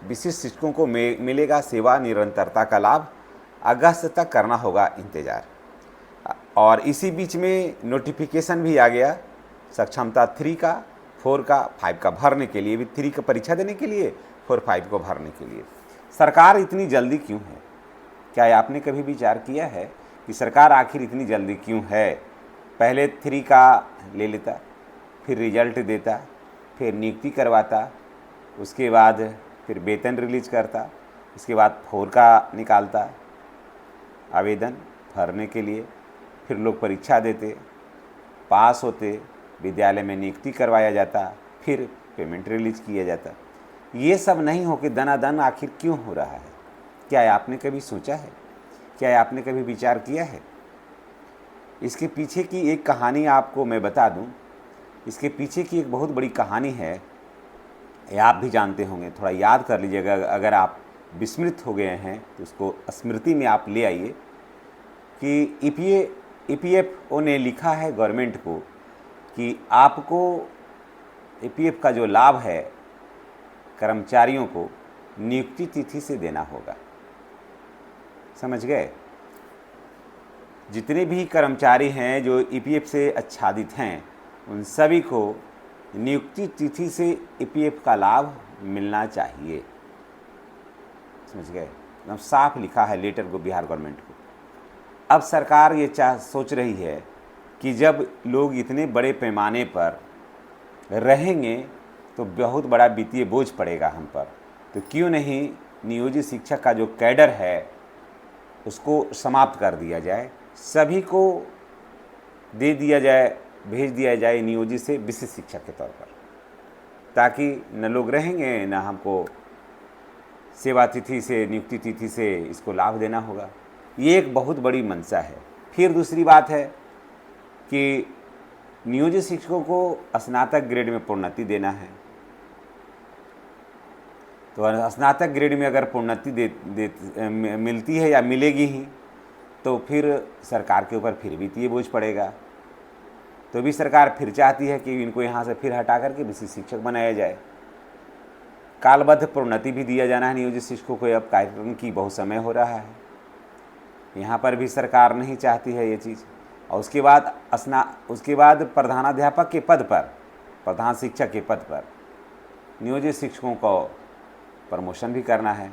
विशिष्ट शिक्षकों को मिलेगा सेवा निरंतरता का लाभ, अगस्त तक करना होगा इंतज़ार। और इसी बीच में नोटिफिकेशन भी आ गया सक्षमता 3 का, 4 का, 5 का भरने के लिए भी, 3 का परीक्षा देने के लिए, 4, 5 को भरने के लिए। सरकार इतनी जल्दी क्यों है? क्या आपने कभी विचार किया है कि सरकार आखिर इतनी जल्दी क्यों है? पहले 3 का ले लेता, फिर रिजल्ट देता, फिर नियुक्ति करवाता, उसके बाद फिर वेतन रिलीज करता, उसके बाद 4 का निकालता आवेदन भरने के लिए, फिर लोग परीक्षा देते, पास होते, विद्यालय में नियुक्ति करवाया जाता, फिर पेमेंट रिलीज किया जाता। ये सब नहीं हो कि दनादन आखिर क्यों हो रहा है? क्या आपने कभी सोचा है? क्या आपने कभी विचार किया है? इसके पीछे की एक कहानी आपको मैं बता दूं। इसके पीछे की एक बहुत बड़ी कहानी है, आप भी जानते होंगे, थोड़ा याद कर लीजिएगा। अगर आप विस्मृत हो गए हैं तो उसको स्मृति में आप ले आइए कि EPFO ने लिखा है गवर्नमेंट को कि आपको EPF का जो लाभ है कर्मचारियों को नियुक्ति तिथि से देना होगा। समझ गए? जितने भी कर्मचारी हैं जो EPF से आच्छादित हैं, उन सभी को नियुक्ति तिथि से EPF का लाभ मिलना चाहिए। समझ गए? एकदम साफ लिखा है लेटर को बिहार गवर्नमेंट को। अब सरकार ये सोच रही है कि जब लोग इतने बड़े पैमाने पर रहेंगे तो बहुत बड़ा वित्तीय बोझ पड़ेगा हम पर, तो क्यों नहीं नियोजित शिक्षक का जो कैडर है उसको समाप्त कर दिया जाए, सभी को दे दिया जाए, भेज दिया जाए नियोजित से विशिष्ट शिक्षक के तौर पर, ताकि न लोग रहेंगे न हमको सेवा तिथि से, नियुक्ति तिथि से इसको लाभ देना होगा। ये एक बहुत बड़ी मंशा है। फिर दूसरी बात है कि नियोजित शिक्षकों को स्नातक ग्रेड में प्रोन्नति देना है, तो स्नातक ग्रेड में अगर प्रोन्नति मिलती है या मिलेगी ही तो फिर सरकार के ऊपर फिर वित्तीय बोझ पड़ेगा। तो भी सरकार फिर चाहती है कि इनको यहाँ से फिर हटा करके विशिष्ट शिक्षक बनाया जाए। कालबद्ध प्रोन्नति भी दिया जाना है नियोजित शिक्षकों को। अब कार्यक्रम की बहुत समय हो रहा है, यहाँ पर भी सरकार नहीं चाहती है ये चीज़। और उसके बाद प्रधानाध्यापक के पद पर, प्रधान शिक्षक के पद पर नियोजित शिक्षकों को प्रमोशन भी करना है,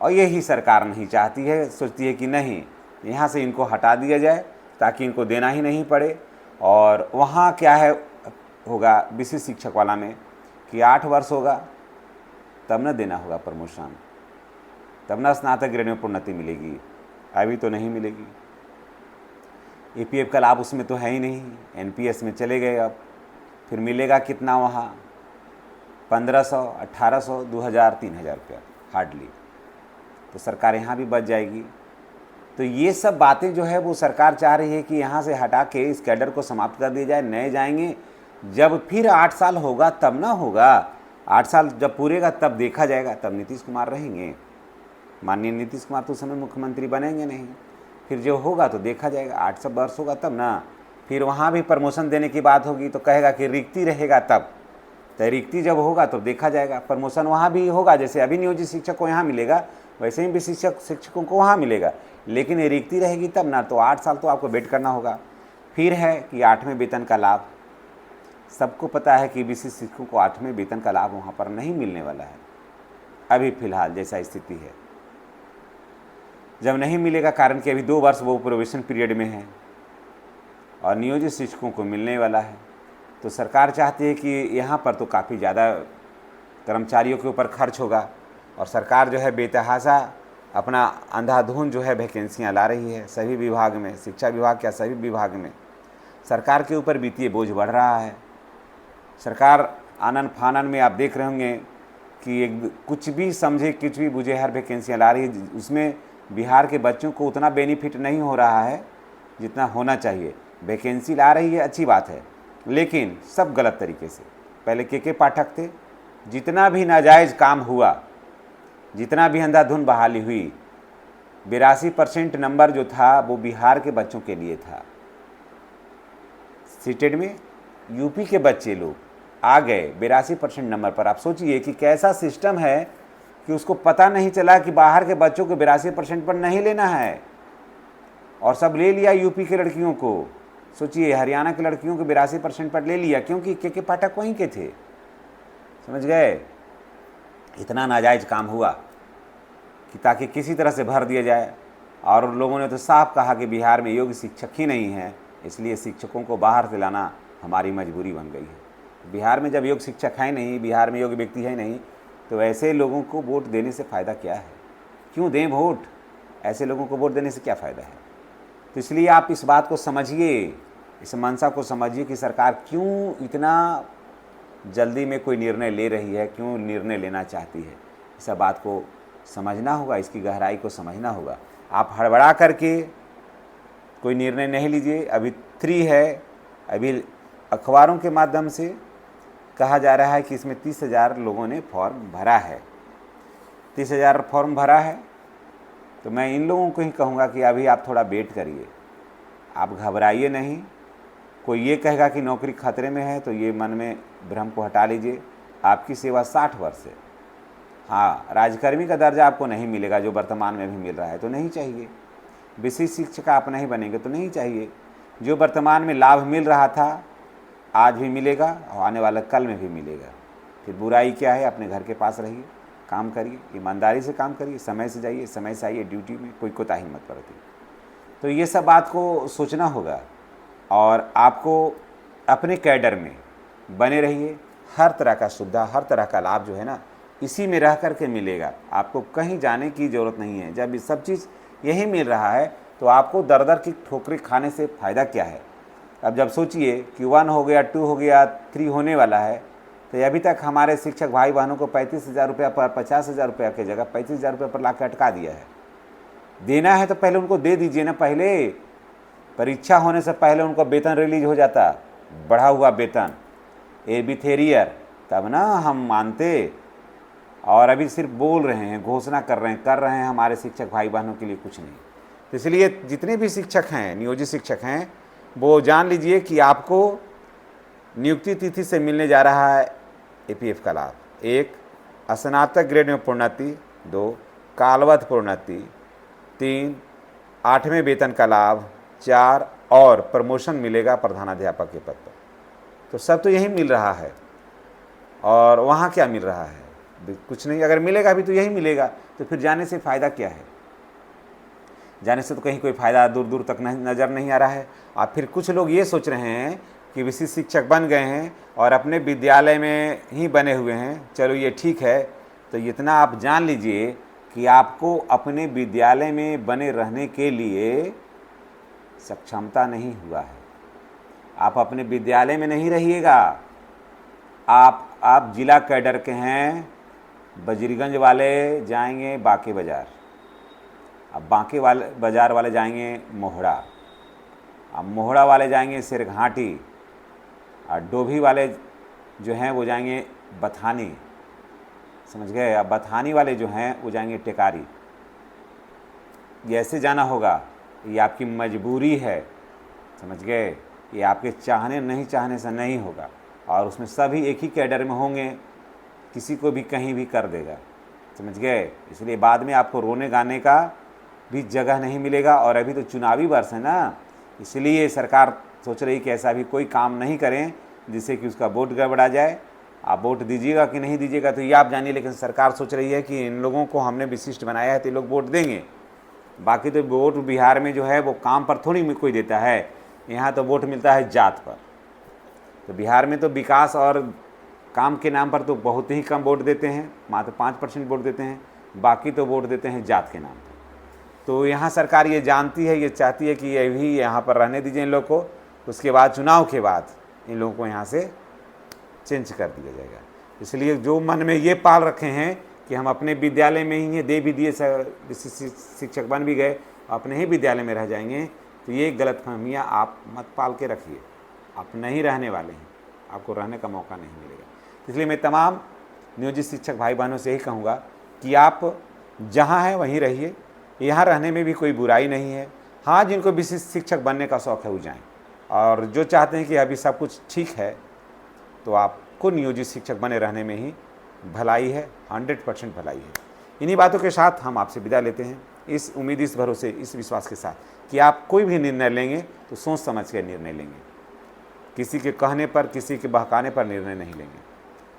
और यही सरकार नहीं चाहती है। सोचती है कि नहीं, यहाँ से इनको हटा दिया जाए ताकि इनको देना ही नहीं पड़े। और वहाँ क्या है होगा विशिष्ट शिक्षक वाला में कि 8 वर्ष होगा तब न देना होगा प्रमोशन, तब न स्नातक ग्रेड में प्रोन्नति मिलेगी। अभी तो नहीं मिलेगी। EPF का लाभ उसमें तो है ही नहीं, NPS में चले गए। अब फिर मिलेगा कितना वहाँ? 1500, 1800, 2000, 3000 रुपया हार्डली। तो सरकार यहाँ भी बच जाएगी। तो ये सब बातें जो है वो सरकार चाह रही है कि यहाँ से हटा के इस कैडर को समाप्त कर दिया जाए। नए जाएंगे, जब फिर 8 साल होगा तब ना होगा। 8 साल जब पूरेगा तब देखा जाएगा, तब नीतीश कुमार रहेंगे। माननीय नीतीश कुमार तो उस समय मुख्यमंत्री बनेंगे नहीं, फिर जो होगा तो देखा जाएगा। 8 वर्ष होगा तब ना। फिर वहाँ भी प्रमोशन देने की बात होगी तो कहेगा कि रिक्ति रहेगा तब। तो रिक्ति जब होगा तो देखा जाएगा। प्रमोशन वहाँ भी होगा, जैसे अभी नियोजित शिक्षक को यहाँ मिलेगा वैसे ही विशिष्ट शिक्षकों को वहाँ मिलेगा, लेकिन ये रिक्ति रहेगी तब ना। तो 8 साल तो आपको वेट करना होगा। फिर है कि 8वें वेतन का लाभ। सबको पता है कि विशिष्ट शिक्षकों को 8वें वेतन का लाभ वहाँ पर नहीं मिलने वाला है अभी फ़िलहाल जैसा स्थिति है। जब नहीं मिलेगा, कारण कि अभी 2 वर्ष वो प्रोबेशन पीरियड में है और नियोजित शिक्षकों को मिलने वाला है। तो सरकार चाहती है कि यहाँ पर तो काफ़ी ज़्यादा कर्मचारियों के ऊपर खर्च होगा, और सरकार जो है बेतहाशा अपना अंधाधुंध जो है वैकेंसियाँ ला रही है सभी विभाग में, शिक्षा विभाग क्या सभी विभाग में। सरकार के ऊपर वित्तीय बोझ बढ़ रहा है। सरकार आनन फानन में आप देख रहे होंगे कि एक कुछ भी समझे कुछ भी बुझे हर वैकेंसियाँ ला रही है। उसमें बिहार के बच्चों को उतना बेनिफिट नहीं हो रहा है जितना होना चाहिए। वैकेंसी ला रही है, अच्छी बात है, लेकिन सब गलत तरीके से। पहले के पाठक थे, जितना भी नाजायज़ काम हुआ, जितना भी अंधाधुंध बहाली हुई, 82% नंबर जो था वो बिहार के बच्चों के लिए था। सीटेड में UP के बच्चे लोग आ गए 82% नंबर पर। आप सोचिए कि कैसा सिस्टम है कि उसको पता नहीं चला कि बाहर के बच्चों को 82% पर नहीं लेना है, और सब ले लिया यूपी के लड़कियों को। सोचिए, हरियाणा की लड़कियों को 82% पर ले लिया, क्योंकि के पाठक वहीं के थे। समझ गए? इतना नाजायज काम हुआ कि ताकि किसी तरह से भर दिया जाए। और लोगों ने तो साफ कहा कि बिहार में योग्य शिक्षक ही नहीं है, इसलिए शिक्षकों को बाहर से लाना हमारी मजबूरी बन गई है। बिहार में जब योग्य शिक्षक है नहीं, बिहार में योग्य व्यक्ति है नहीं, तो ऐसे लोगों को वोट देने से फ़ायदा क्या है? क्यों दें वोट? ऐसे लोगों को वोट देने से क्या फ़ायदा है? तो इसलिए आप इस बात को समझिए, इस मंशा को समझिए कि सरकार क्यों इतना जल्दी में कोई निर्णय ले रही है, क्यों निर्णय लेना चाहती है। इस बात को समझना होगा, इसकी गहराई को समझना होगा। आप हड़बड़ा करके कोई निर्णय नहीं लीजिए। अभी 3 है, अभी अखबारों के माध्यम से कहा जा रहा है कि इसमें 30,000 लोगों ने फॉर्म भरा है। 30,000 फॉर्म भरा है, तो मैं इन लोगों को ही कहूँगा कि अभी आप थोड़ा वेट करिए, आप घबराइए नहीं। कोई ये कहेगा कि नौकरी खतरे में है, तो ये मन में भ्रम को हटा लीजिए। आपकी सेवा 60 वर्ष है। हाँ, राजकर्मी का दर्जा आपको नहीं मिलेगा जो वर्तमान में भी मिल रहा है, तो नहीं चाहिए। विशिष्ट शिक्षक आप नहीं बनेंगे तो नहीं चाहिए। जो वर्तमान में लाभ मिल रहा था आज भी मिलेगा और आने वाला कल में भी मिलेगा। फिर बुराई क्या है? अपने घर के पास रहिए, काम करिए, ईमानदारी से काम करिए, समय से जाइए, समय से आइए ड्यूटी में, कोई कोताही मत बरतिए। तो ये सब बात को सोचना होगा, और आपको अपने कैडर में बने रहिए। हर तरह का सुविधा, हर तरह का लाभ जो है ना, इसी में रह कर के मिलेगा। आपको कहीं जाने की ज़रूरत नहीं है। जब ये सब चीज़ यही मिल रहा है तो आपको दर दर की ठोकरें खाने से फ़ायदा क्या है? अब जब सोचिए कि 1 हो गया, 2 हो गया, 3 होने वाला है, तो अभी तक हमारे शिक्षक भाई बहनों को 35,000 रुपया पर, 50,000 रुपया की जगह 35,000 रुपये पर ला के अटका दिया है। देना है तो पहले उनको दे दीजिए ना। पहले परीक्षा होने से पहले उनको वेतन रिलीज हो जाता, बढ़ा हुआ वेतन, ए बिथेरियर, तब ना हम मानते। और अभी सिर्फ बोल रहे हैं, घोषणा कर रहे हैं हमारे शिक्षक भाई बहनों के लिए कुछ नहीं। तो इसलिए जितने भी शिक्षक हैं, नियोजित शिक्षक हैं, वो जान लीजिए कि आपको नियुक्ति तिथि से मिलने जा रहा है एपीएफ का लाभ। 1, स्नातक ग्रेड में प्रोन्नति। 2, कालवत प्रोन्नति। 3, 8वें वेतन का लाभ। 4, और प्रमोशन मिलेगा प्रधानाध्यापक के पद पर। तो सब तो यही मिल रहा है, और वहाँ क्या मिल रहा है? कुछ नहीं। अगर मिलेगा भी तो यही मिलेगा, तो फिर जाने से फ़ायदा क्या है? जाने से तो कहीं कोई फ़ायदा दूर दूर तक नज़र नहीं आ रहा है। और फिर कुछ लोग ये सोच रहे हैं कि विशिष्ट शिक्षक बन गए हैं और अपने विद्यालय में ही बने हुए हैं, चलो ये ठीक है। तो इतना आप जान लीजिए कि आपको अपने विद्यालय में बने रहने के लिए सक्षमता नहीं हुआ है। आप अपने विद्यालय में नहीं रहिएगा। आप जिला कैडर के हैं, बजरीगंज वाले जाएंगे बांके बाज़ार, अब बांके वाले बाज़ार वाले जाएंगे मोहड़ा, अब मोहड़ा वाले जाएंगे सिरघाटी, और डोभी वाले जो हैं वो जाएंगे बथानी। समझ गए? अब बथानी वाले जो हैं वो जाएंगे टेकारी। ये ऐसे जाना होगा, ये आपकी मजबूरी है। समझ गए? ये आपके चाहने नहीं चाहने से नहीं होगा। और उसमें सभी एक ही कैडर में होंगे, किसी को भी कहीं भी कर देगा। समझ गए? इसलिए बाद में आपको रोने गाने का भी जगह नहीं मिलेगा। और अभी तो चुनावी वर्ष है ना, इसलिए सरकार सोच रही कि ऐसा भी कोई काम नहीं करें जिससे कि उसका वोट गड़बड़ा जाए। आप वोट दीजिएगा कि नहीं दीजिएगा तो ये आप जानिए, लेकिन सरकार सोच रही है कि इन लोगों को हमने विशिष्ट बनाया है तो ये लोग वोट देंगे। बाकी तो वोट बिहार में जो है वो काम पर थोड़ी कोई देता है, यहाँ तो वोट मिलता है जात पर। तो बिहार में तो विकास और काम के नाम पर तो बहुत ही कम वोट देते हैं, मात्र 5% वोट देते हैं, बाकी तो वोट देते हैं जात के नाम पर। तो यहाँ सरकार ये जानती है, ये चाहती है कि ये भी यहाँ पर रहने दीजिए इन लोग को, उसके बाद चुनाव के बाद इन लोगों को यहाँ से चेंज कर दिया जाएगा। इसलिए जो मन में ये पाल रखे हैं कि हम अपने विद्यालय में ही दे भी दिए, शिक्षक बन भी गए, अपने ही विद्यालय में रह जाएंगे, तो ये गलतफहमियाँ आप मत पाल के रखिए। आप नहीं रहने वाले हैं, आपको रहने का मौका नहीं मिलेगा। इसलिए मैं तमाम नियोजित शिक्षक भाई बहनों से यही कहूँगा कि आप जहाँ हैं वहीं रहिए, यहाँ रहने में भी कोई बुराई नहीं है। हाँ, जिनको विशिष्ट शिक्षक बनने का शौक़ है वो जाएँ, और जो चाहते हैं कि अभी सब कुछ ठीक है तो आपको नियोजित शिक्षक बने रहने में ही भलाई है, 100% भलाई है। इन्हीं बातों के साथ हम आपसे विदा लेते हैं, इस उम्मीद, इस भरोसे, इस विश्वास के साथ कि आप कोई भी निर्णय लेंगे तो सोच समझ के निर्णय लेंगे, किसी के कहने पर, किसी के बहकाने पर निर्णय नहीं लेंगे।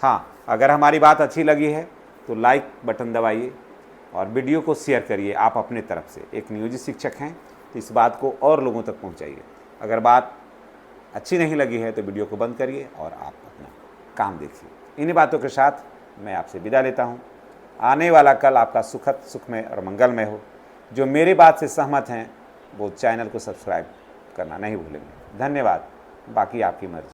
हाँ, अगर हमारी बात अच्छी लगी है तो लाइक बटन दबाइए और वीडियो को शेयर करिए। आप अपने तरफ से एक नियोजित शिक्षक हैं तो इस बात को और लोगों तक पहुंचाइए। अगर बात अच्छी नहीं लगी है तो वीडियो को बंद करिए और आप अपना काम देखिए। इन्हीं बातों के साथ मैं आपसे विदा लेता हूं। आने वाला कल आपका सुखद, सुखमय और मंगलमय हो। जो मेरी बात से सहमत हैं वो चैनल को सब्सक्राइब करना नहीं भूलेंगे। धन्यवाद। बाकी आपकी मर्जी।